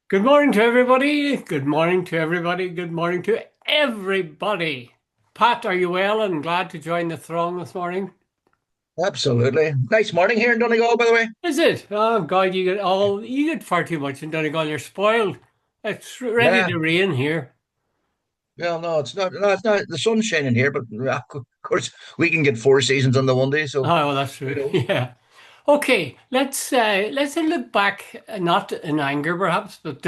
Good morning to everybody. Good morning to everybody. Good morning to everybody. Pat, are you well and glad to join the throng this morning? Absolutely. Nice morning here in Donegal, by the way. Is it? Oh God, you get far too much in Donegal. You're spoiled. It's ready Yeah. to rain here. Well, no, it's not. No, it's not. The sun's shining here, but of course we can get four seasons on the one day. Oh, So well, that's who true. knows? Yeah. Okay, let's look back, not in anger perhaps, but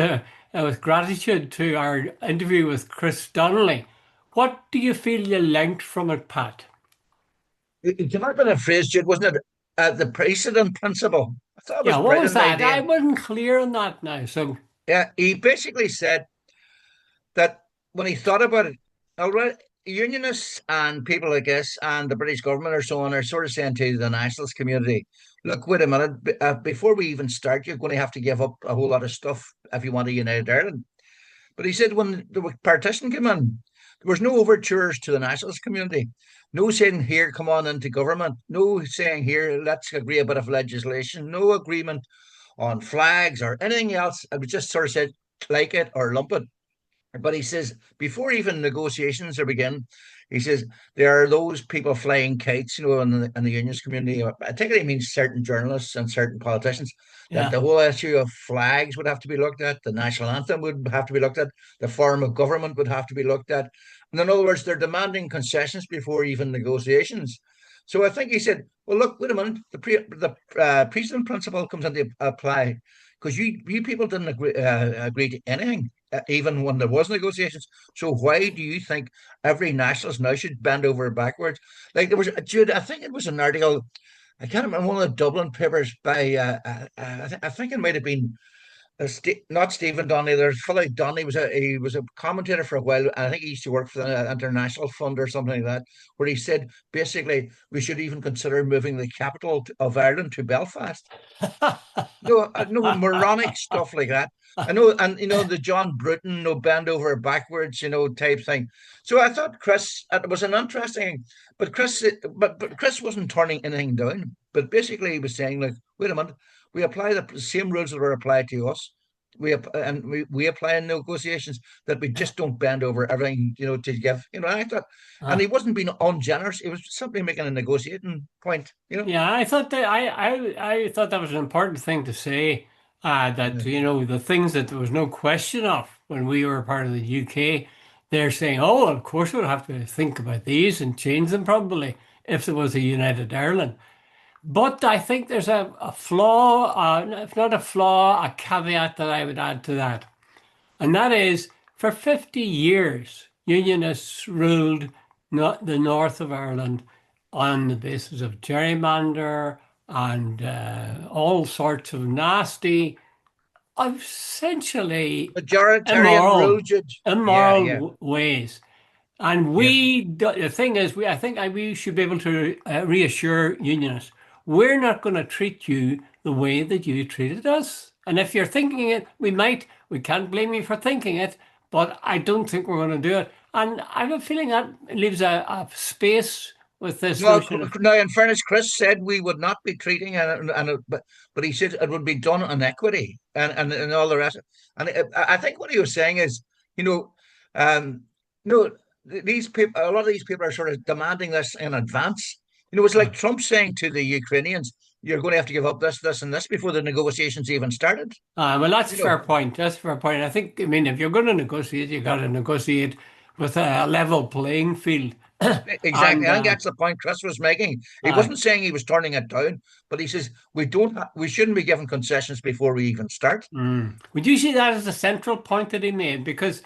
with gratitude to our interview with Chris Donnelly. What do you feel you learnt from it, Pat? It came up in a phrase, Jude, wasn't it? The precedent principle. I thought it was Yeah, a what was brilliant that? idea. I wasn't clear on that now. So, Yeah, he basically said that when he thought about it, already unionists and people like this and the British government or so on are sort of saying to the nationalist community, look, wait a minute, before we even start, you're going to have to give up a whole lot of stuff if you want a united Ireland. But he said when the partition came in, there was no overtures to the nationalist community. No saying here, come on into government. No saying here, let's agree a bit of legislation. No agreement on flags or anything else. It was just sort of said, like it or lump it. But he says, before even negotiations are begin, he says, there are those people flying kites, in the unions community. I think it means certain journalists and certain politicians, that yeah. the whole issue of flags would have to be looked at, the national anthem would have to be looked at, the form of government would have to be looked at. And in other words, they're demanding concessions before even negotiations. So I think he said, well, look, wait a minute, the precedent principle comes into apply because you people didn't agree to anything even when there was negotiations. So why do you think every nationalist now should bend over backwards? Like there was, Jude, I think it was an article. I can't remember one of the Dublin papers by. I think it might have been not Stephen Donnelly. There's fellow Donnelly he was a commentator for a while. I think he used to work for the International Fund or something like that, where he said basically we should even consider moving the capital of Ireland to Belfast. No, no moronic stuff like that. I know, and the John Bruton, no bend over backwards, type thing. So I thought Chris, it was an interesting, but Chris wasn't turning anything down. But basically, he was saying, like, wait a minute, we apply the same rules that were applied to us. We apply in negotiations that we just don't bend over everything, to give. I thought, and Uh, he wasn't being ungenerous. He was simply making a negotiating point. yeah, I thought that I thought that was an important thing to say. That Yeah. the things that there was no question of when we were part of the UK, they're saying, oh, of course we'll have to think about these and change them probably if there was a united Ireland. But I think there's a flaw, if not a flaw, a caveat that I would add to that. And that is for 50 years, Unionists ruled not the north of Ireland on the basis of gerrymander and all sorts of nasty, essentially Majoritarian rule, immoral, Judge. Yeah, yeah, immoral ways. And yeah. the thing is, I think we should be able to reassure unionists, we're not going to treat you the way that you treated us. And if you're thinking it, we can't blame you for thinking it, but I don't think we're going to do it. And I have a feeling that leaves a space with this Well, notion of, now in fairness, Chris said we would not be treating, but he said it would be done on equity and all the rest. And I think what he was saying is, you know, um, these people, a lot of these people are sort of demanding this in advance. It's uh, like Trump saying to the Ukrainians, "You're going to have to give up this, this, and this before the negotiations even started." well, that's a You fair know, point. That's a fair point. I mean, if you're going to negotiate, you got to negotiate with a level playing field. Exactly. And I think that's the point Chris was making. He uh, wasn't saying he was turning it down, but he says we shouldn't be given concessions before we even start. Would you see that as a central point that he made? Because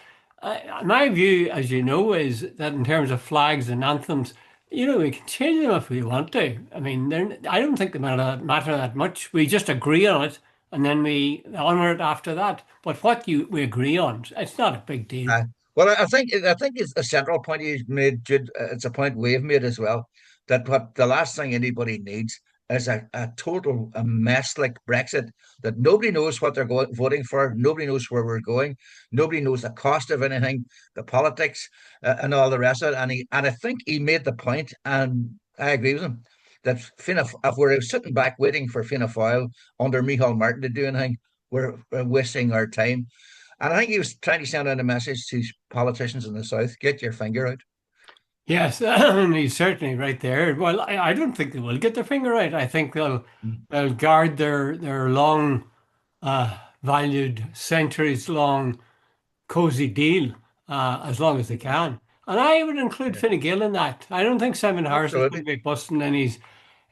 my view, as you know, is that in terms of flags and anthems, we can change them if we want to. I mean, I don't think they matter that much. We just agree on it and then we honor it after that. But we agree on, it's not a big deal. Uh, well, I think it's a central point he's made, Jude. It's a point we've made as well. That what the last thing anybody needs is a total a mess like Brexit. That nobody knows what they're voting for. Nobody knows where we're going. Nobody knows the cost of anything, the politics, and all the rest of it. And I think he made the point, and I agree with him that if we're sitting back waiting for Fianna Fáil under Micheál Martin to do anything, we're wasting our time. And I think he was trying to send out a message to politicians in the South: get your finger out. Yes, and he's certainly right there. Well, I don't think they will get their finger right. I think Mm. they'll guard their long, valued, centuries long, cozy deal as long as they Mm. can. And I would include Yeah, Fine Gael in that. I don't think Simon Harris is going absolutely. to be busting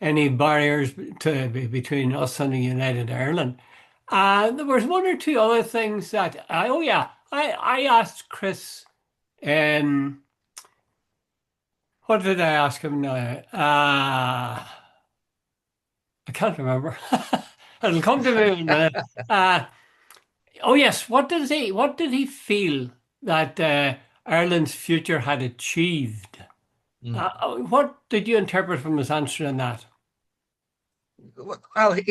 any barriers between us and the United Ireland. There was one or two other things that oh yeah, I asked Chris. Um, what did I ask him now? I can't remember. It'll come to me in a minute. Uh, oh yes, what did he feel that Ireland's future had achieved? Mm. What did you interpret from his answer in that? Well, I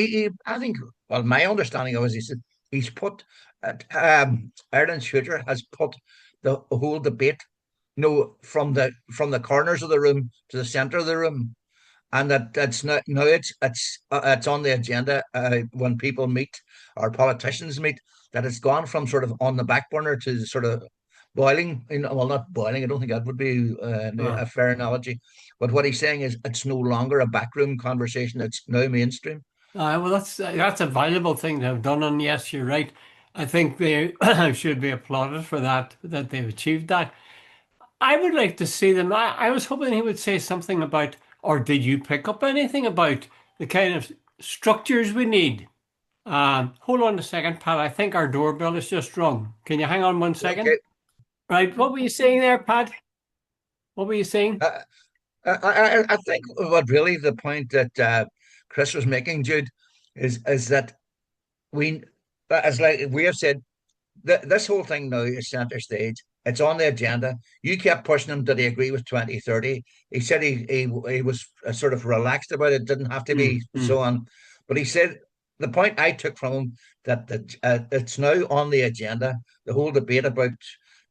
think, well, my understanding of it is he said he's put Ireland's future has put the whole debate, from the corners of the room to the centre of the room, and that's now it's on the agenda when people meet or politicians meet. That it's gone from sort of on the back burner to sort of boiling. Well, not boiling. I don't think that would be Uh, a fair analogy. But what he's saying is it's no longer a backroom conversation. It's now mainstream. well, that's a valuable thing to have done, and yes, you're right. I think they should be applauded for that they've achieved that. I would like to see them. I was hoping he would say something about, or did you pick up anything about the kind of structures we need? Hold on a second, Pat. I think our doorbell is just rung. Can you hang on one second? Okay. Right. What were you saying there, Pat? What were you saying? Uh, I think what really the point that Chris was making, Jude, is that we, as like we have said, this whole thing now is center stage. It's on the agenda. You kept pushing him. Did he agree with 2030? He said he was sort of relaxed about it. Didn't have to be Mm. so on. But he said the point I took from him that it's now on the agenda. The whole debate about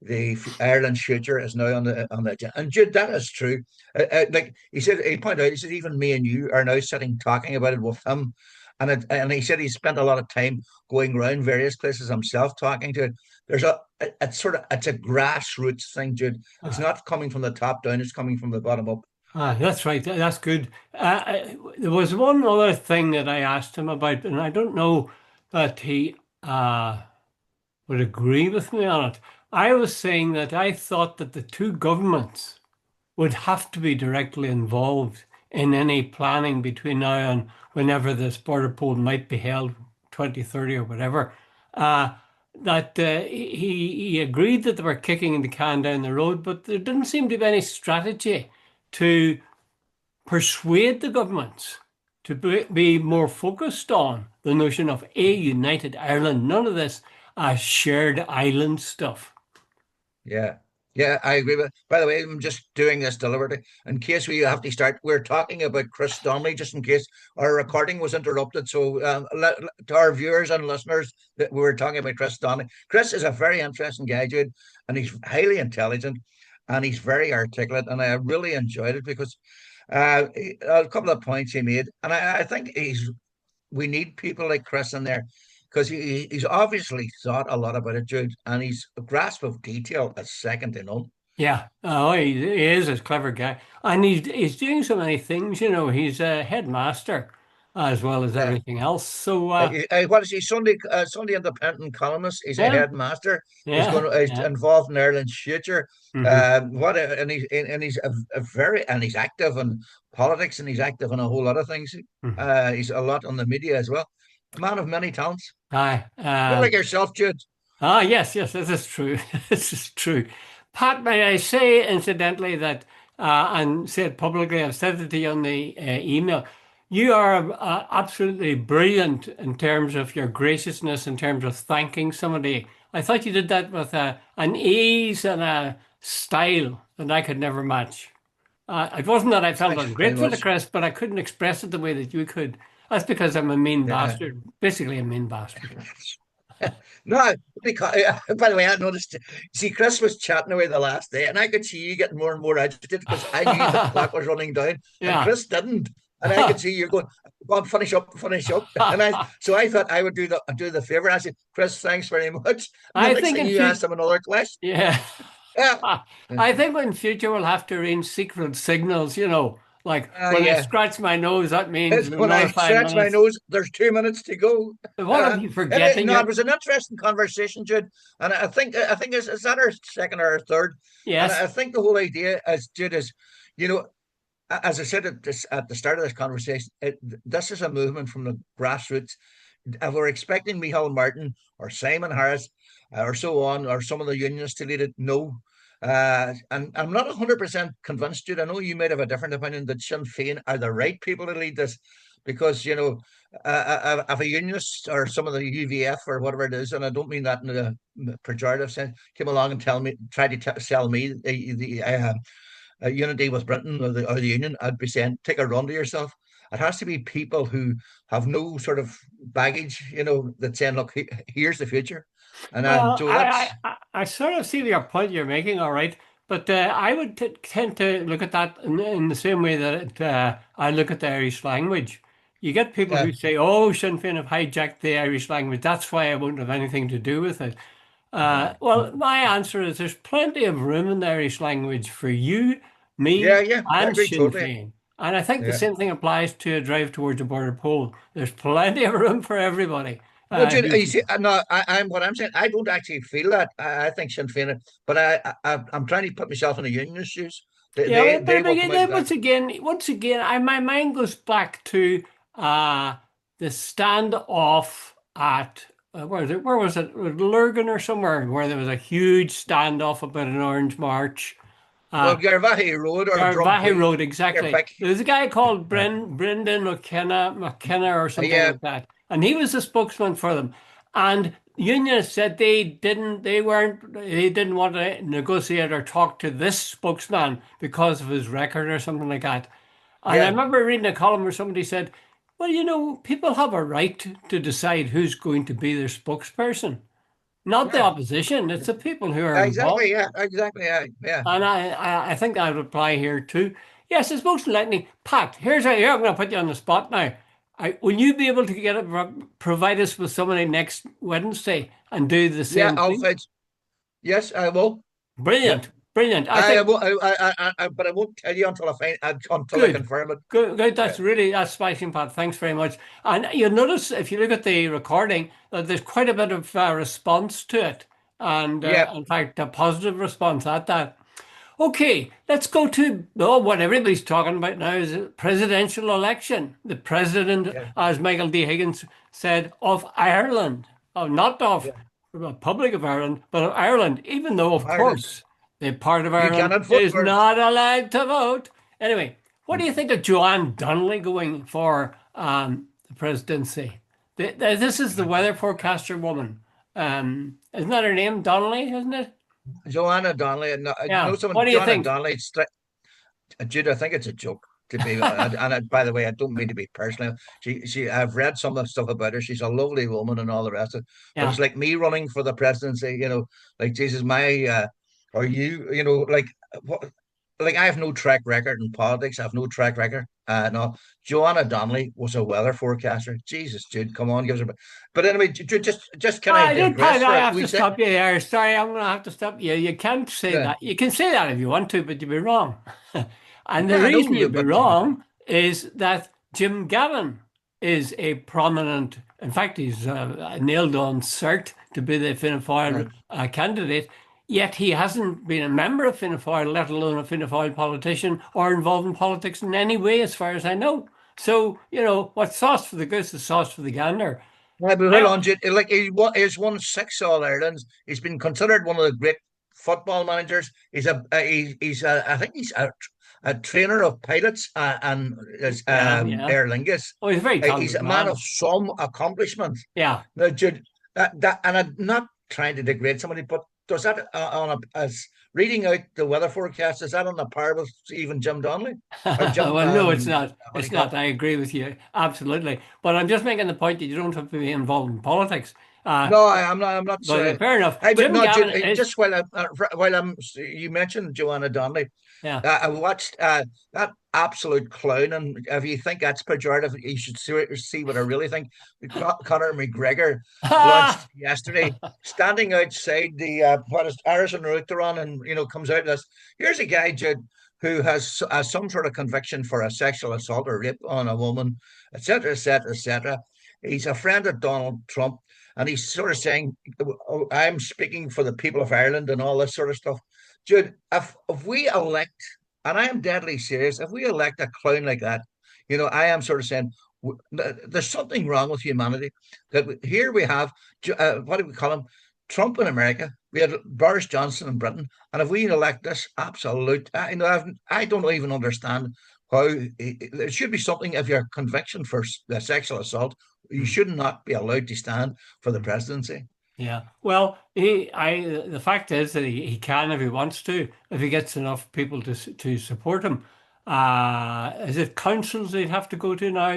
the Ireland's future is now on the agenda. And Jude, that is true. Like he said, he pointed out, he said even me and you are now sitting talking about it with him. And he said he spent a lot of time going around various places himself talking to it. There's it's a grassroots thing, Jude. It's Ah, not coming from the top down, it's coming from the bottom up. that's right. That's good. There was one other thing that I asked him about, and I don't know that he would agree with me on it. I was saying that I thought that the two governments would have to be directly involved in any planning between now and whenever this border poll might be held, 2030 or whatever. Uh, that he agreed that they were kicking the can down the road, but there didn't seem to be any strategy to persuade the governments to be more focused on the notion of a united Ireland. None of this shared island stuff. Yeah. Yeah, I agree with. By the way, I'm just doing this deliberately in case we have to start. We're talking about Chris Donnelly, just in case our recording was interrupted. So, to our viewers and listeners, that we were talking about Chris Donnelly. Chris is a very interesting guy, Jude, and he's highly intelligent, and he's very articulate, and I really enjoyed it because a couple of points he made, and I think we need people like Chris in there because he's obviously thought a lot about it, Jude, and his grasp of detail is second to none. Yeah, oh, he is a clever guy, and he's doing so many things. You know, he's a headmaster as well as Yeah. everything else. So, What is he? Sunday Independent columnist. He's a yeah, headmaster. yeah, He's yeah. involved in Ireland's future. Hmm. And he's active in politics, and he's active in a whole lot of things. Hmm. He's a lot on the media as well. A man of many talents. Aye, A bit like yourself, Jude. yes, yes, this is true. This is true. Pat, may I say, incidentally, that, and said publicly, I've said it to you on the email, you are absolutely brilliant in terms of your graciousness, in terms of thanking somebody. I thought you did that with an ease and a style that I could never match. It wasn't that I felt Thanks very ungrateful to much. Chris, but I couldn't express it the way that you could. That's because I'm a mean Yeah. bastard, basically a mean bastard. No, because by the way, I noticed. See, Chris was chatting away the last day, and I could see you getting more and more agitated because I knew the clock was running down, and Yeah. Chris didn't. And I could see you going, "Go on, finish up." And I thought I would do the favor. I said, "Chris, thanks very much." And the I next think thing in you future, asked him another question. yeah. Yeah, I think in future we'll have to arrange secret signals, like when I yeah. scratch my nose, that means When I another five stretch my minutes. nose, there's 2 minutes to go. What if you forget Anyway, that no, it you're, was an interesting conversation, Jude. And I think is that our second or our third? And yes. I think the whole idea, as Jude, is, you know, as I said at the start of this conversation, this is a movement from the grassroots. If we're expecting Michal Martin or Simon Harris or so on, or some of the unionists to lead it, no. And I'm not 100% convinced, Jude. I know you might have a different opinion that Sinn Féin are the right people to lead this, because if a unionist or some of the UVF or whatever it is, and I don't mean that in a pejorative sense, came along and tried to sell me the unity with Britain or the Union, I'd be saying, take a run to yourself. It has to be people who have no sort of baggage, that's saying, look, here's the future. And Well, so I, that's, I, I sort of see your point you're making, all right. But I would tend to look at that in the same way that I look at the Irish language. You get people yeah, who say, oh, Sinn Féin have hijacked the Irish language. That's why I won't have anything to do with it. Well, my answer is there's plenty of room in the Irish language for you, yeah, me, yeah, I and agree Sinn totally. Féin. And I think the Yeah. same thing applies to a drive towards a border poll. There's plenty of room for everybody. No, Jude, Who's you see, no, I'm what I'm saying. I don't actually feel that. I think Sinn Féin, but I'm trying to put myself in the unionist shoes. They, Yeah, they, but they will come out of again, that. once again, my mind goes back to uh, the standoff at where was it? Where was it? Lurgan or somewhere where there was a huge standoff about an Orange March. Well, Uh, Garvaghey Road or Vahe Drumquay, Road, take your exactly. pick. There was a guy called Yeah, Brendan McKenna or something yeah, like that, and he was the spokesman for them. And unionists said they didn't want to negotiate or talk to this spokesman because of his record or something like that. And I yeah, remember reading a column where somebody said, "Well, people have a right to decide who's going to be their spokesperson, not the yeah. opposition. It's the people who are involved." Exactly. Yeah, exactly. Yeah, yeah. And I think I would apply here too. Yes, it's most likely. Pat, here I'm going to put you on the spot now. Will you be able to provide us with somebody next Wednesday and do the Yeah, same thing? Alfred. Yes, I will. Yeah, Brilliant, brilliant. I I think will. But I won't tell you until I good, confirm it. good, good. Yeah, That's smashing, Pat. Thanks very much. And you'll notice if you look at the recording that there's quite a bit of response to it, and yeah, in fact, a positive response at that. Okay, let's go to what everybody's talking about now is a presidential election. The president, yeah, as Michael D. Higgins said, of Ireland, not of yeah. the Republic of Ireland, but of Ireland, even though, Of of Ireland, course, the part of you Ireland cannot vote is for it. not allowed to vote. Anyway, what do you think of Joanne Donnelly going for the presidency? This is the weather forecaster woman. Isn't that her name, Donnelly, isn't it? Joanna Donnelly, and Yeah. someone, What do you Joanna think? Donnelly. Jude, I think it's a joke to be. By the way, I don't mean to be personal. I've read some of the stuff about her. She's a lovely woman and all the rest of it. But Yeah. it's like me running for the presidency. Like Jesus, or you, like what? Like I have no track record in politics. I have no track record. No, Joanna Donnelly was a weather forecaster. Jesus, Jude, come on, give us a. But anyway, Jude, just can I I did, digress Pat. I for a have wee to sec? stop you there. Sorry, I'm going to have to stop you. You can't say Yeah, that. You can say that if you want to, but you'd be wrong. And the yeah, I reason know, you'd be but wrong is that Jim Gavin is a prominent, in fact, he's a nailed on cert to be the Fianna yeah. Fáil candidate, yet he hasn't been a member of Fianna Fáil, let alone a Fianna Fáil politician or involved in politics in any way, as far as I know. So, what's sauce for the goose is sauce for the gander. Yeah, but hold I, on, Jude. Like he's won 6 All Irelands. He's been considered one of the great football managers. I think he's a trainer of pilots and is yeah, yeah. Aer Lingus. Oh, he's a very He's talented a man of man. some accomplishment. Yeah. Now, Jude, and I'm not trying to degrade somebody, but does that as reading out the weather forecast, is that on the par with even Jim Donnelly or Jim? Well, no, it's not. What do It's you call not. it? I agree with you absolutely. But I'm just making the point that you don't have to be involved in politics. Uh, No, I'm not. I'm not but saying. fair enough. Hey, but Jim no, Gavin is, just while I'm, you mentioned Joanna Donnelly. yeah. I watched that absolute clown, and if you think that's pejorative, you should see what I really think. Conor McGregor launched yesterday, standing outside the what is Harrison route they're on, and comes out of this. Here's a guy, Jude, who has some sort of conviction for a sexual assault or rape on a woman, etc., etc., etc. He's a friend of Donald Trump, and he's sort of saying, "Oh, I'm speaking for the people of Ireland," and all this sort of stuff. Jude, if we elect, and I am deadly serious, if we elect a clown like that, I am sort of saying there's something wrong with humanity. That here we have, what do we call him? Trump in America. We had Boris Johnson in Britain, and if we elect this absolute, I don't even understand how there should be something. If your conviction for the sexual assault, you should not be allowed to stand for the presidency. Yeah. Well, the fact is that he can if he wants to, if he gets enough people to support him. Is it councils they'd have to go to now?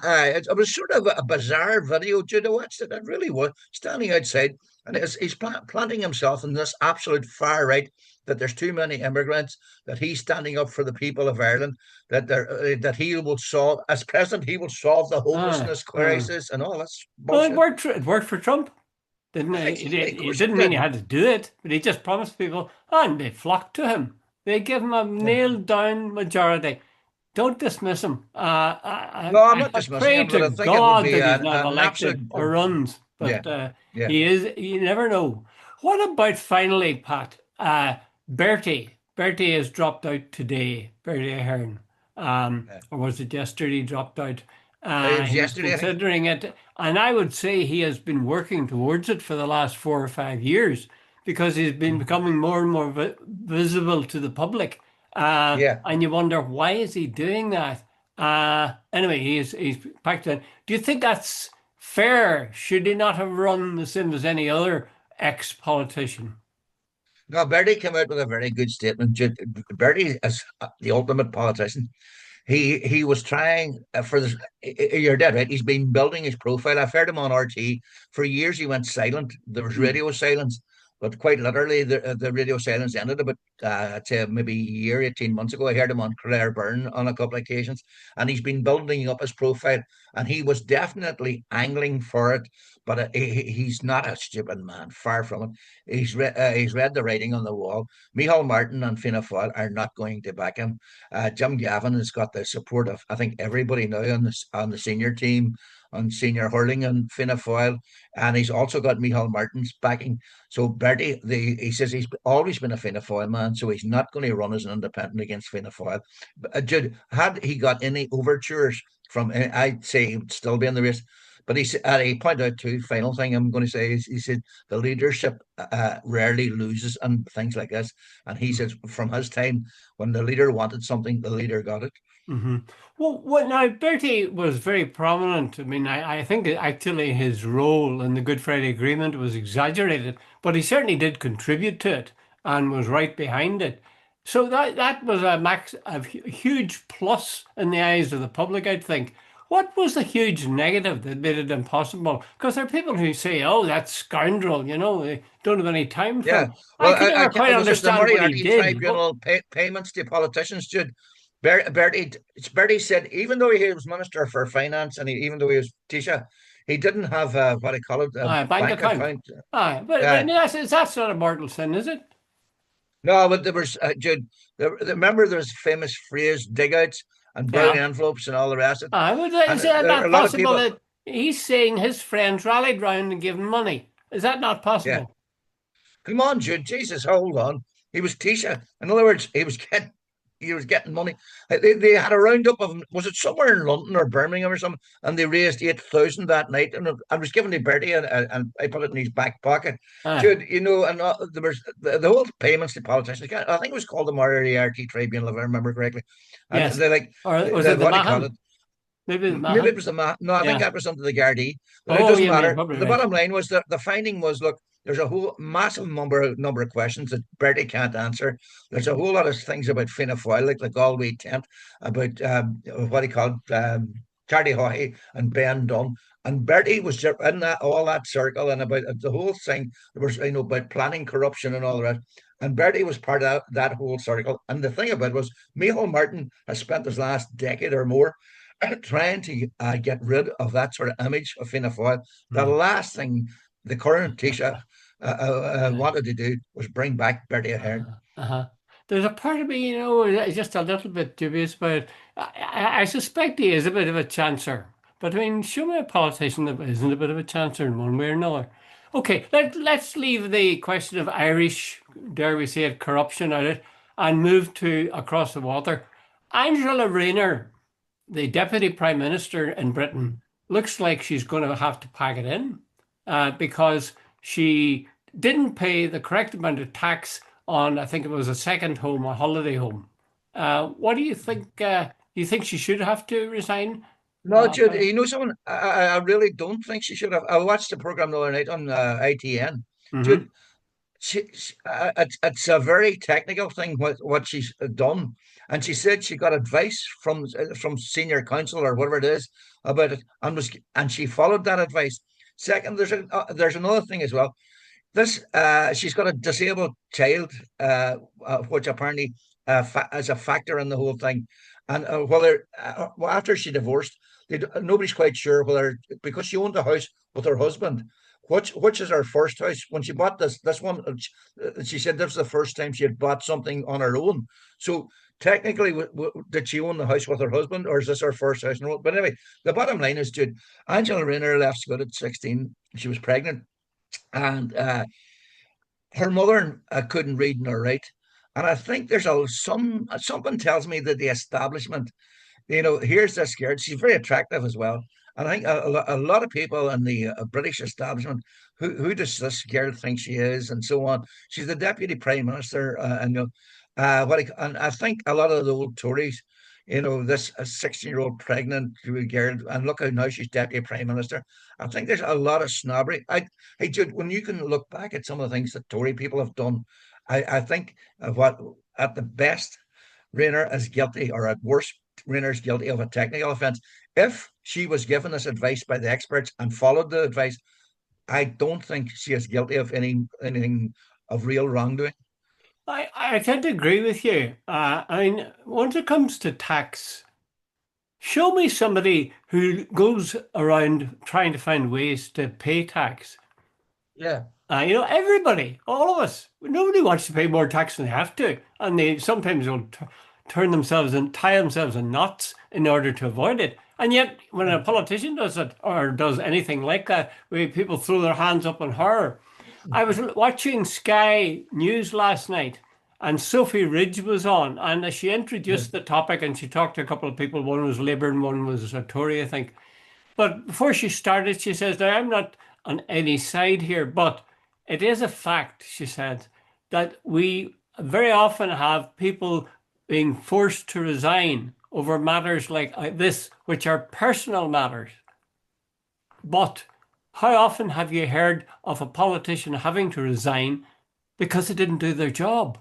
It was sort of a bizarre video. Jude, I watched it. It really was standing outside, and he's planting himself in this absolute far right. That there's too many immigrants. That he's standing up for the people of Ireland. That he will solve as president. He will solve the Uh, homelessness uh. crisis and all this Well, it bullshit. worked. It worked for Trump, didn't it? Exactly, of It course it didn't mean he did. had to do it, but he just promised people, and they flocked to him. They give him a Yeah. nailed down majority. Don't dismiss him. No, I'm not I dismissing pray him, but to I think it would God be that he's not an absolute. elected or runs, Yeah, but yeah. he is. You never know. What about finally, Pat? Bertie. Bertie has dropped out today. Bertie Ahern, Yeah. or was it yesterday? He dropped out. It was He's yesterday, I think. considering it, and I would say he has been working towards it for the last 4 or 5 years because he's been Mhm. becoming more and more visible to the public. Yeah. And you wonder why is he doing that? Anyway, he's packed in. Do you think that's fair? Should he not have run the same as any other ex-politician? No, Bertie came out with a very good statement. Bertie is the ultimate politician. He was trying for this. You're dead right. He's been building his profile. I've heard him on RT for years. He went silent. There was Hmm. radio silence, but quite literally, the radio silence ended about I'd say maybe a year, 18 months ago. I heard him on Claire Byrne on a couple of occasions, and he's been building up his profile. And he was definitely angling for it, but he's not a stupid man. Far from it. He's read the writing on the wall. Micheál Martin and Fianna Fáil are not going to back him. Jim Gavin has got the support of I think everybody now on the senior team, on senior hurling and Fianna Fáil, and he's also got Micheál Martin's backing. So Bertie, he says he's always been a Fianna Fáil man, so he's not going to run as an independent against Fianna Fáil. Jude, had he got any overtures from, I'd say he would still be in the race. But he pointed out too. Final thing I'm going to say is he said the leadership rarely loses and things like this. And he says from his time when the leader wanted something, the leader got it. Hmm. Well, now Bertie was very prominent. I mean, I think actually his role in the Good Friday Agreement was exaggerated, but he certainly did contribute to it and was right behind it. So that was a huge plus in the eyes of the public, I think. What was the huge negative that made it impossible? Because there are people who say, "Oh, that scoundrel," they don't have any time for Yeah. him. I Well, could never quite was it the understand what he Moriarty did. Tribunal payments to politicians? Jude Bertie said even though he was Minister for Finance and even though he was Taoiseach, he didn't have what I call it a Bank bank account. account. But that's not a mortal sin, is it? No, but there was Jude. Remember, there's famous phrase "dig outs" and brown Yeah. envelopes and all the rest of it. But And is that there are not a lot of possible people. that he's saying his friends rallied round and gave him money? Is that not Yeah, possible? come on, Jude. Jesus, hold on. He was Taoiseach. In other words, he was getting money. They had a roundup of was it somewhere in London or Birmingham or something, and they raised 8,000 that night, and I was given to Bertie, and I put it in his back pocket. Aye. Dude, and there was the whole payments to politicians. I think it was called the Moriarty Tribunal, if I remember correctly, and Yes. they like Or was it the what do you call it? Mahan? Maybe the Maybe it Mahan? was no, I think Yeah. that was under the Gardaí. It Oh, doesn't yeah, you're matter. probably The right. bottom line was that the finding was look, there's a whole massive number of questions that Bertie can't answer. There's a whole lot of things about Fianna Fáil, like the Galway tent, about what he called Charlie Haughey and Ben Dunn. And Bertie was in that all that circle and about the whole thing. There was, about planning corruption and all the rest. And Bertie was part of that whole circle. And the thing about it was, Micheál Martin has spent his last decade or more trying to get rid of that sort of image of Fianna Fáil. The Mm. last thing the current Taoiseach Yeah. wanted to do was bring back Bertie Ahern. Uh-huh. There's a part of me, is just a little bit dubious about it. I suspect he is a bit of a chancer. But I mean, show me a politician that isn't a bit of a chancer in one way or another. Okay, let's leave the question of Irish, dare we say it, corruption out of it and move to across the water. Angela Rayner, the Deputy Prime Minister in Britain, looks like she's going to have to pack it in because she didn't pay the correct amount of tax on, I think it was a second home, a holiday home. What do you think? Do you think she should have to resign? No, Jude, you know something? I really don't think she should have. I watched the program the other night on ITN. Mm-hmm. Jude, it's a very technical thing what she's done, and she said she got advice from senior counsel or whatever it is about it, and she followed that advice. Second, there's another thing as well. This she's got a disabled child, which apparently is a factor in the whole thing. And whether well, after she divorced, nobody's quite sure whether because she owned a house with her husband, which is her first house. When she bought this one, she said this was the first time she had bought something on her own. So technically, did she own the house with her husband, or is this her first house? But anyway, the bottom line is, Jude, Angela Rayner left Scott at 16. She was pregnant and her mother couldn't read nor write. And I think there's something tells me that the establishment, here's this girl. She's very attractive as well. And I think a lot of people in the British establishment, who does this girl think she is, and so on. She's the deputy prime minister, and I think a lot of the old Tories, this 16-year-old pregnant girl, and look how now she's deputy prime minister. I think there's a lot of snobbery. Hey, Jude, when you can look back at some of the things that Tory people have done, I think what at the best, Rayner is guilty, or at worst, Rayner is guilty of a technical offence. If she was given this advice by the experts and followed the advice, I don't think she is guilty of anything of real wrongdoing. I tend to agree with you. I mean, once it comes to tax, show me somebody who goes around trying to find ways to pay tax. Yeah. Everybody, all of us, nobody wants to pay more tax than they have to, and they sometimes will turn themselves and tie themselves in knots in order to avoid it. And yet, when a politician does it or does anything like that, where people throw their hands up in horror. I was watching Sky News last night, and Sophie Ridge was on, and she introduced the topic, and she talked to a couple of people. One was Labour, and one was a Tory, I think. But before she started, she says, "Now I'm not on any side here, but it is a fact," she said, "that we very often have people being forced to resign over matters like this, which are personal matters. But how often have you heard of a politician having to resign because they didn't do their job?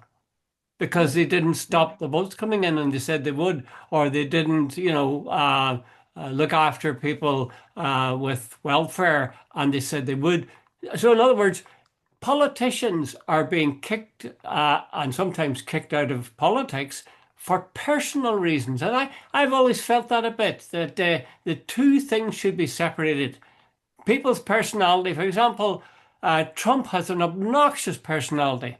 Because they didn't stop the votes coming in and they said they would, or they didn't, look after people with welfare and they said they would." So, in other words, politicians are being kicked and sometimes kicked out of politics for personal reasons. And I've always felt that a bit, that the two things should be separated. People's personality, for example, Trump has an obnoxious personality,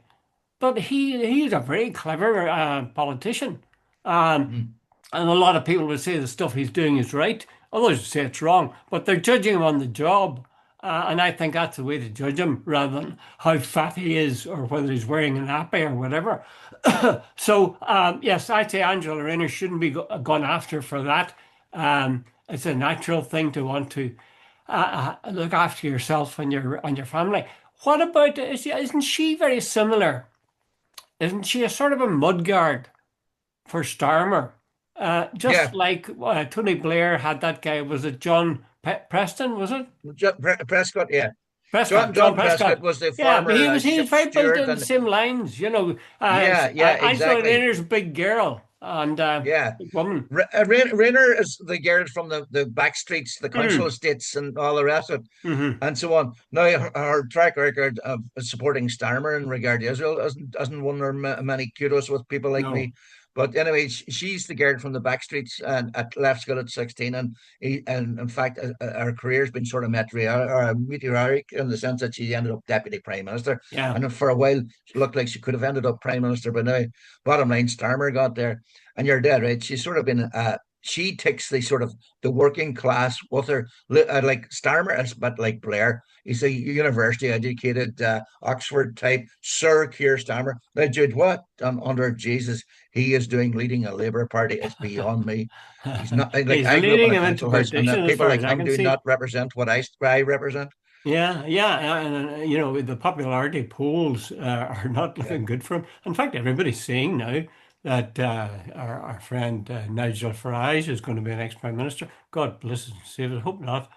but he's a very clever politician. Um, Mhm. and a lot of people would say the stuff he's doing is right. Others would say it's wrong, but they're judging him on the job. And I think that's the way to judge him rather than how fat he is or whether he's wearing a nappy or whatever. So, yes, I'd say Angela Rayner shouldn't be gone after for that. It's a natural thing to want to look after yourself and your family. What about, isn't she very similar? Isn't she a sort of a mudguard for Starmer? Just Yeah. like Tony Blair had that guy, was it John Preston, was it? Prescott, yeah. Prescott, John John Prescott Prescott. was the Yeah, but former he was ship very built steward, in the and same lines, yeah, yeah, Angela exactly. Rayner's a big girl. and Yeah. big woman. Rayner is the girl from the back streets, the council Mm, estates, and all the rest of it, hmm. and so on. Now, her track record of supporting Starmer in regard to Israel hasn't won her many kudos with people like me. No. But anyway, she's the girl from the back streets and left school at 16. And in fact, her career's been sort of meteoric in the sense that she ended up deputy prime minister. Yeah. And for a while, she looked like she could have ended up prime minister. But now, bottom line, Starmer got there. And you're dead right. She's sort of been she takes the sort of the working class with her, like Starmer is a bit like Blair. He's a university educated Oxford type, Sir Keir Starmer. Now, Jude, what under Jesus he is doing leading a Labour Party is beyond me. He's not like He's I grew up in leading a him into council house, and perdition, as people far as like I him can do see. not represent what I represent. Yeah, yeah, and the popularity polls are not Yeah. looking good for him. In fact, everybody's saying now that our friend Nigel Farage is going to be the next prime minister. God bless us and save us. Hope not.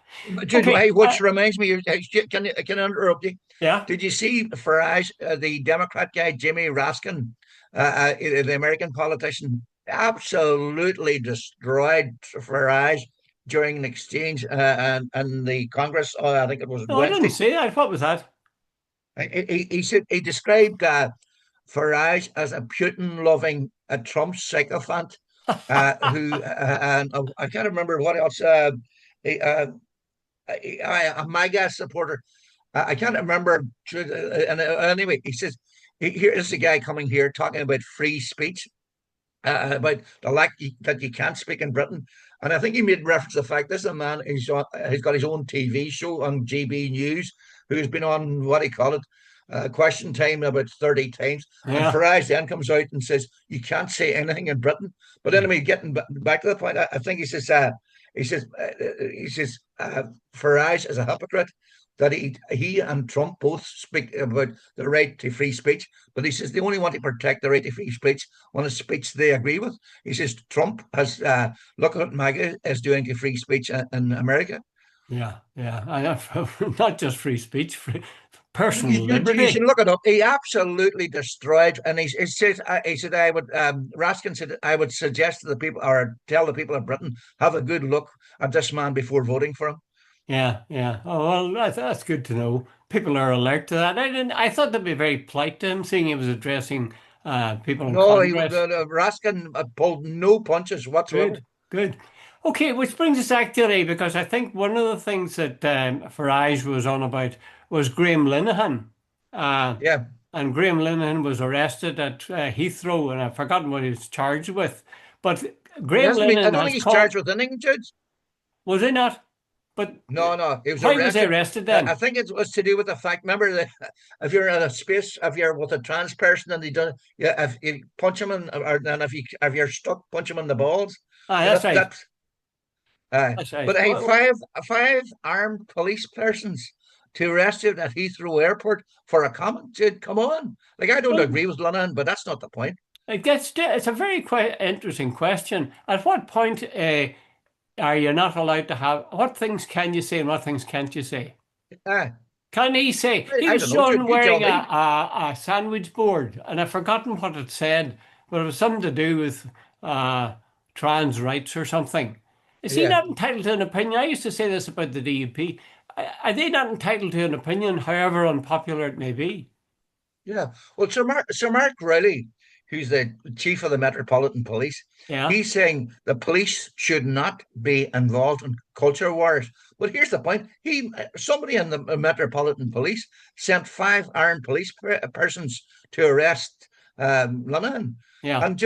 Jude, Okay. hey, which reminds me, can I interrupt you? Yeah. Did you see Farage, the Democrat guy, Jimmy Raskin, the American politician, absolutely destroyed Farage during an exchange and the Congress? I think it was No, I didn't Wednesday. say that. What was that? He said he described Farage as a Putin-loving, a Trump sycophant, who and I can't remember what else. He, a MAGA supporter. I can't remember. And anyway, he says, here is the guy coming here talking about free speech, about the lack that you can't speak in Britain. And I think he made reference to the fact this is a man who's got his own TV show on GB News, who's been on what do you call it, Question Time about 30 times. And Yeah. Farage then comes out and says, you can't say anything in Britain. But anyway, getting back to the point, I think he says, Farage is a hypocrite. That he and Trump both speak about the right to free speech, but he says they only want to protect the right to free speech on a speech they agree with. He says Trump has look at what MAGA is doing to free speech in America. Yeah. Yeah. I have not just free speech, personal You should liberty. look it up. He absolutely destroyed, and he said I would. Raskin said I would suggest to the people or tell the people of Britain have a good look at this man before voting for him. Yeah. Yeah. Oh, well, that's good to know. People are alert to that. I didn't. I thought that'd be very polite to him, seeing he was addressing people in No, Congress. Raskin pulled no punches whatsoever. Good, good. Okay, which brings us actually, because I think one of the things that Farage was on about was Graham Linehan. Uh, Yeah, and Graham Linehan was arrested at Heathrow, and I've forgotten what he was charged with. But he Graham hasn't been. I Linehan don't has think he's charged called, with anything, Judge. was he not? But No, he was why was he arrested. arrested I then? think it was to do with the fact. Remember that if you're in a space, if you're with a trans person and they don't, yeah, if you punch them in, or and if you're stuck, punch them in the balls. Ah, Yeah, that's right. that's. That's right. But hey, Well, five armed police persons to arrested at Heathrow Airport for a comment. Dude, come on. Like I don't well, agree with Lennon, but that's not the point. it's a very quite interesting question. At what point are you not allowed to have, what things can you say and what things can't you say? Uh, Can he say he I was don't know, shown Jude. You tell wearing me. a sandwich board, and I've forgotten what it said, but it was something to do with uh, trans rights or something. Is he Yeah. not entitled to an opinion? I used to say this about the DUP. Are they not entitled to an opinion, however unpopular it may be? Yeah. Well, Sir Mark Riley, who's the chief of the Metropolitan Police, Yeah, he's saying the police should not be involved in culture wars. But here's the point: somebody in the Metropolitan Police sent five armed police persons to arrest Linehan, yeah. and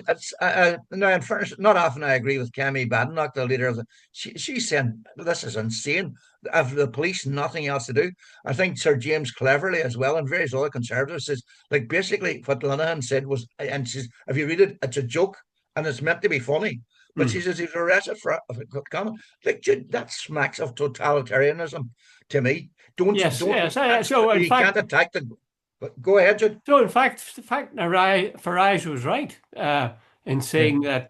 it's now in fairness, not often I agree with Kemi Badenoch, the leader of the. She's saying this is insane. Have the police nothing else to do? I think Sir James Cleverly as well, and various other conservatives says like basically what Linehan said was, and she's if you read it, it's a joke and it's meant to be funny. But she Hmm. says he was arrested for a comment. Like that smacks of totalitarianism to me. Yes, Don't yes. So in you can't fact, attack the. Go ahead, Jude. Farage was right in Yeah, saying that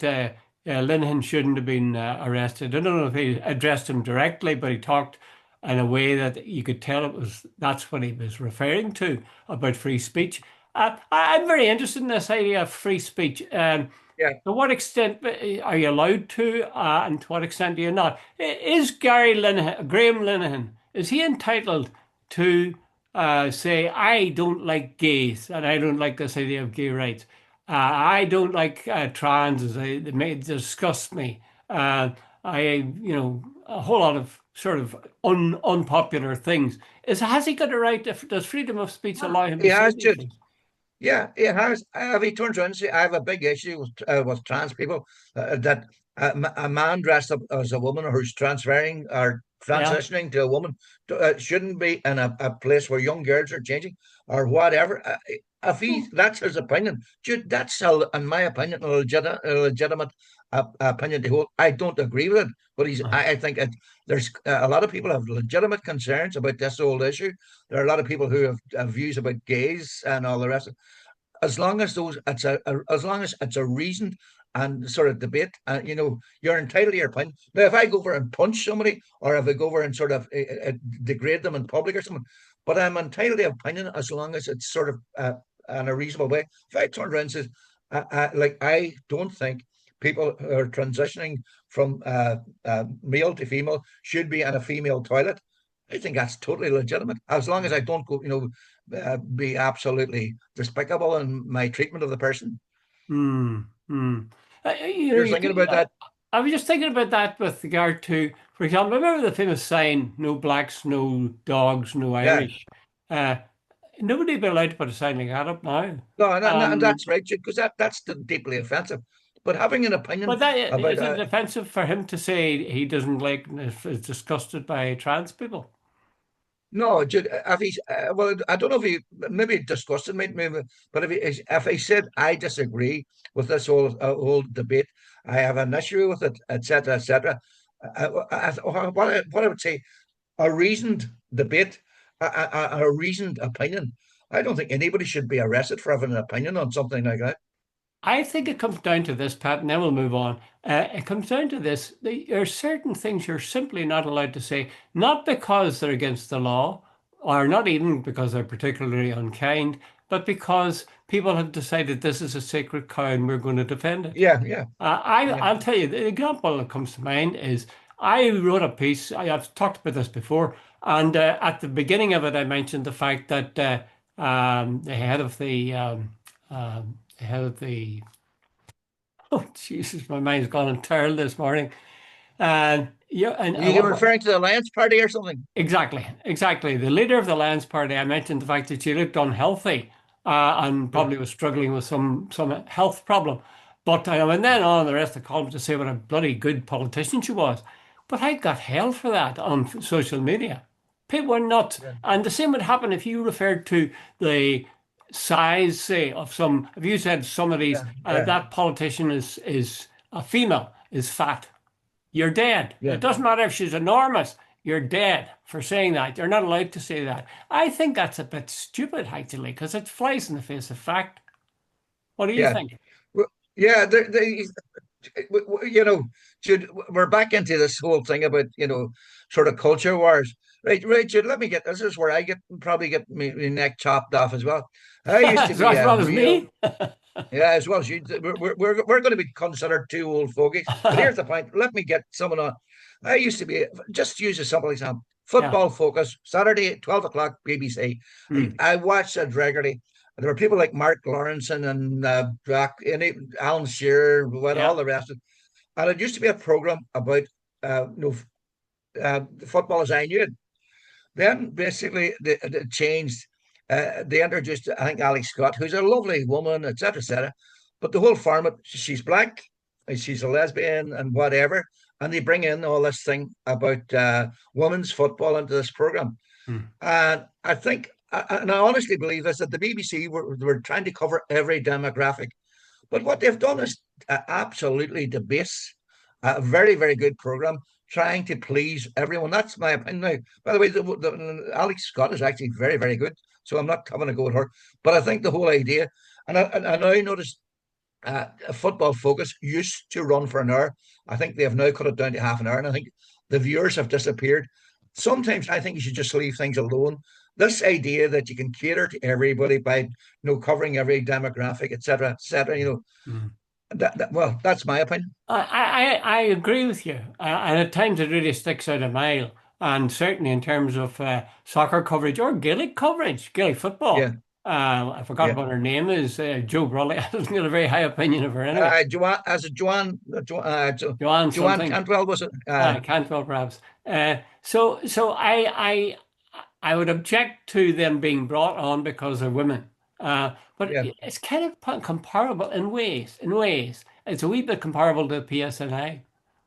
Linehan shouldn't have been arrested. I don't know if he addressed him directly, but he talked in a way that you could tell that's what he was referring to about free speech. I'm very interested in this idea of free speech. Yeah. To what extent are you allowed to, and to what extent are you not? Is Graham Linehan, is he entitled to say, I don't like gays and I don't like this idea of gay rights? I don't like trans, they may disgust me. Uh, a whole lot of sort of unpopular things. Has he got a right? Does freedom of speech allow him He to say has these to. things? Yeah, it has. If he turns around and say, "I have a big issue with trans people, that a man dressed up as a woman who's transferring or Yeah. transitioning to a woman shouldn't be in a place where young girls are changing or whatever." If he, that's his opinion, Jude, that's, in my opinion, a legitimate opinion to hold. I don't agree with it, but I think there's a lot of people have legitimate concerns about this whole issue. There are a lot of people who have views about gays and all the rest. As long as as long as it's a reasoned and sort of debate, you're entitled to your opinion. Now, if I go over and punch somebody, or if I go over and sort of degrade them in public or something, but I'm entitled to opinion as long as it's sort of in a reasonable way. If I turn around and says, like, I don't think people who are transitioning from male to female should be in a female toilet. I think that's totally legitimate, as long as I don't go, be absolutely despicable in my treatment of the person. Hmm. Hmm. You're thinking about that? I was just thinking about that with regard to, for example, remember the famous sign, no blacks, no dogs, no Yeah. Irish. Uh, Nobody would be allowed to put a sign like that up now. No, and Um, that's right, because that's deeply offensive. But having an but opinion that about is it offensive for him to say he doesn't like, is disgusted by trans people? no, if he's well, I don't know if he maybe disgusted me, maybe, but if he said, I disagree with this whole debate, I have an issue with it, etc., etc. What I would say, a reasoned debate, a reasoned opinion. I don't think anybody should be arrested for having an opinion on something like that. I think it comes down to this, Pat, and then we'll move on. It comes down to this. There are certain things you're simply not allowed to say, not because they're against the law, or not even because they're particularly unkind, but because people have decided this is a sacred cow and we're going to defend it. Yeah, yeah, yeah, I'll tell you, the example that comes to mind is I wrote a piece. I've talked about this before, and at the beginning of it, I mentioned the fact that the head of the head of the oh Jesus, my mind's gone entirely this morning. And yeah, and you referring to the Alliance Party or something? exactly. The leader of the Lions Party, I mentioned the fact that she looked unhealthy and Yeah, probably was struggling with some health problem. But I went then on the rest of the column to say what a bloody good politician she was. But I got hell for that on social media. People were nuts. yeah, And the same would happen if you referred to the size, say, of some, if you said somebody's, yeah, yeah, that politician is a female, is fat, you're dead. yeah. It doesn't matter if she's enormous. You're dead for saying that. You're not allowed to say that. I think that's a bit stupid, actually, because it flies in the face of fact. What do you Yeah. think? Well, yeah, you know, Jude, we're back into this whole thing about, sort of culture wars. Right, right, Jude, let me get this is where I probably get my neck chopped off as well. I used to As be a well as real, me? yeah, as well as you. We're going to be considered two old fogies. But here's the point. Let me get someone on. I used to be, just use a simple example. Yeah. Football Focus, Saturday, 12 o'clock, BBC. Hmm. I watched it regularly. There were people like Mark Lawrence and Alan Shearer, what all Yeah. the rest of it. And it used to be a program about football as I knew it. Then basically they changed. They introduced, I think, Alex Scott, who's a lovely woman, etc., etc. But the whole format, she's black, she's a lesbian, and whatever. And they bring in all this thing about women's football into this program. Hmm. And I think, and I honestly believe this, that the BBC were trying to cover every demographic. But what they've done is absolutely debase a very, very good program, trying to please everyone. That's my opinion. Now, by the way, Alex Scott is actually very, very good. So I'm not having a go at her. But I think the whole idea, and I now noticed Football Focus used to run for an hour. I think they have now cut it down to half an hour. And I think the viewers have disappeared. Sometimes I think you should just leave things alone. This idea that you can cater to everybody by covering every demographic, etc., etc. Hmm. Well, that's my opinion. I agree with you. And at times it really sticks out a mile. And certainly in terms of soccer coverage or Gaelic coverage, Gaelic football. Yeah, I forgot yeah. what her name is. Joe Brolly. I don't get a very high opinion of her anyway. Joanne, as a Joanne Joanne something. Cantwell was it? Cantwell perhaps. So I would object to them being brought on because they're women. But Yeah, it's kind of comparable in ways. In ways, it's a wee bit comparable to PSNI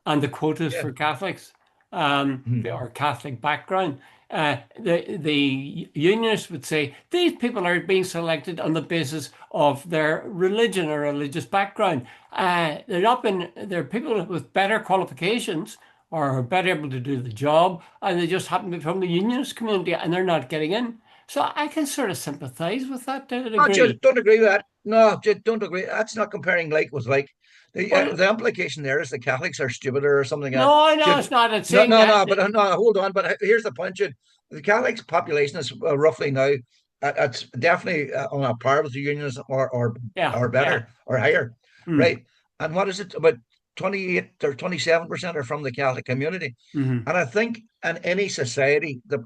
and the quotas yeah. for Catholics, Mhm. or Catholic background. The unionists would say these people are being selected on the basis of their religion or religious background. They're not been they're people with better qualifications or are better able to do the job, and they just happen to be from the unionist community and they're not getting in. So I can sort of sympathise with that to a No, degree. just don't agree with that. No, just don't agree. That's not comparing like with like. Well, The implication there is the Catholics are stupider or something like that. no, no, Jude, it's not. It's no, saying no, that, no, but no, hold on. But here's the point, Jude. The Catholics population is roughly now. It's definitely on a par with the unions, yeah, or yeah. better or higher, Mm, right? And what is it? About 28 or 27% are from the Catholic community, hmm. and I think in any society, the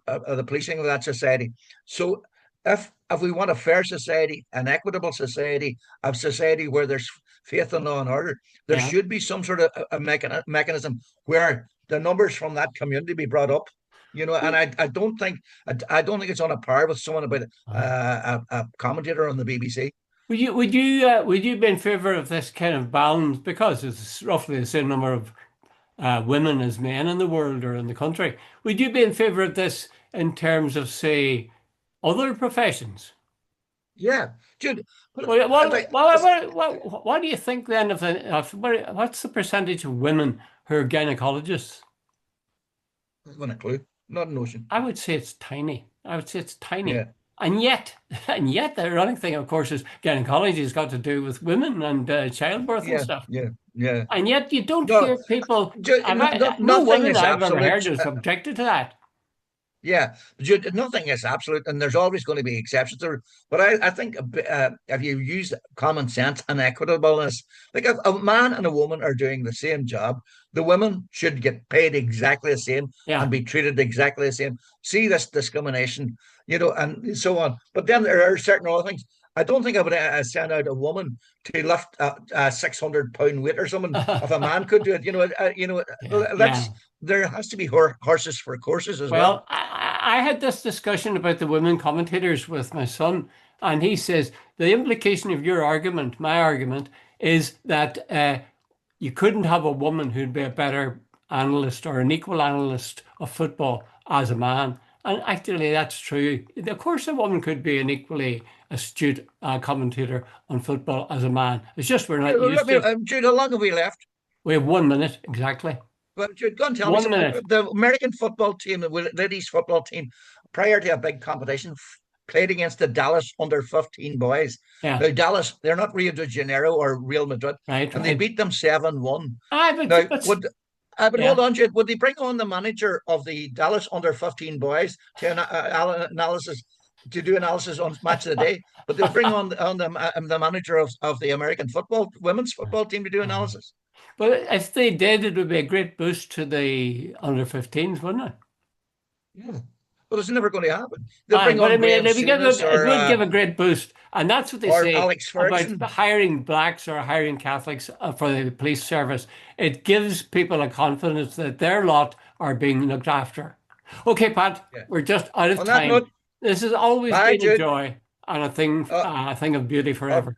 policing of that society. So if we want a fair society, an equitable society, a society where there's faith and law and order, there Yeah. should be some sort of a mechanism where the numbers from that community be brought up. And I don't think it's on a par with someone about a commentator on the BBC. Would you be in favour of this kind of balance because it's roughly the same number of women as men in the world or in the country? Would you be in favour of this in terms of, say, other professions? Yeah, Jude. But Well, I what, think what, what, what do you think then what's the percentage of women who are gynecologists? I've got a clue, not a notion. I would say it's tiny. I would say it's tiny. Yeah, And yet, and yet the ironic thing, of course, is gynecology has got to do with women and childbirth and yeah, stuff. yeah, yeah. And yet you don't No, hear people, no nothing woman is I've ever absolute. heard is objected to that. Yeah, but nothing is absolute, and there's always going to be exceptions. But I think if you use common sense and equitableness, like if a man and a woman are doing the same job, the women should get paid exactly the same and Yeah. be treated exactly the same. See this discrimination, and so on. But then there are certain other things. I don't think I would send out a woman to lift a 600 pound weight or something. If a man could do it, Yeah. let's. Yeah. There has to be horses for courses as well. Well, I had this discussion about the women commentators with my son, and he says the implication of your argument, my argument, is that you couldn't have a woman who'd be a better analyst or an equal analyst of football as a man. And actually, that's true. Of course, a woman could be an equally astute commentator on football as a man. It's just we're not Let used me, to. Jude, how long have we left? We have 1 minute exactly. Well, Jude, go and tell me One something. minute. The American football team, the ladies football team, prior to a big competition, played against the Dallas under 15 boys. Yeah. Now, Dallas, they're not Rio de Janeiro or Real Madrid, Right. and they Right. beat them 7-1. Ah, Now, but but hold yeah. on, Jude, would they bring on the manager of the Dallas under 15 boys to analysis? To do analysis on match of the day, but they would bring on the manager of the American football women's football team to do analysis. But if they did, it would be a great boost to the under 15s, wouldn't it? Yeah. But it's never going to happen. They'll Aye, bring but I on mean, Graham it would give Souness it would give a great boost, and that's what they or say Alex about Ferguson. hiring blacks or hiring Catholics for the police service. It gives people a confidence that their lot are being looked after. Okay, Pat, Yeah. we're just out of On that time. note, This has always bye, been a Jude. joy and a Uh, thing of beauty uh, forever.